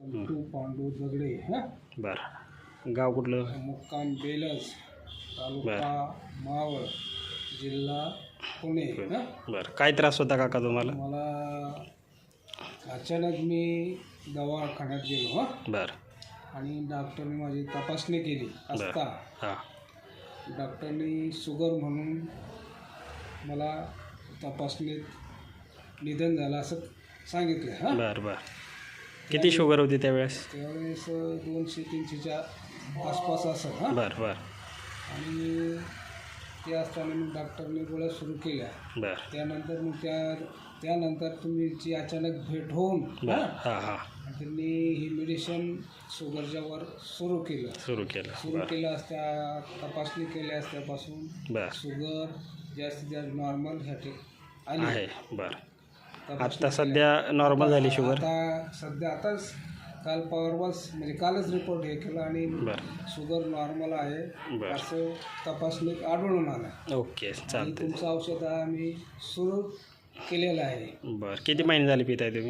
तू पांडू दगडे बरं. गाव कुठलं? मुक्काम बेलस, तालुका मावळ, जिल्हा पुणे. बरं. काय त्रास होता काका तुम्हाला? मला अचानक मी दवाखान्यात गेलो बरं आणि डॉक्टरने माझी तपासणी केली असता हां डॉक्टरनी शुगर म्हणून मला तपासणीत निधन झालं असं सांगितलं. बरं बरं. किती शुगर होती त्यावेळेस? त्यावेळेस 200-300च्या आसपास असं. बरं बरं आणि ते असताना मग डॉक्टरने गोळ्या सुरू केल्या. बरं त्यानंतर मग त्यानंतर तुमची अचानक भेट होऊन हां हां त्यांनी ही मेडिसिन शुगरच्यावर सुरू केलं असत्या. तपासणी केल्या असत्यापासून बरं शुगर जास्तीत जास्त नॉर्मल ह्याची आली आहे. बरं. आता सध्या नॉर्मल झाली शुगर? आताच काल परवाच म्हणजे कालच रिपोर्ट हे केला आणि बरं शुगर नॉर्मल आहे असं तपासणीत आढळून आलं. ओके चालतं. तुमचं औषध आम्ही सुरू केलेलं आहे. बरं. किती महिने झाले पिताय तुम्ही?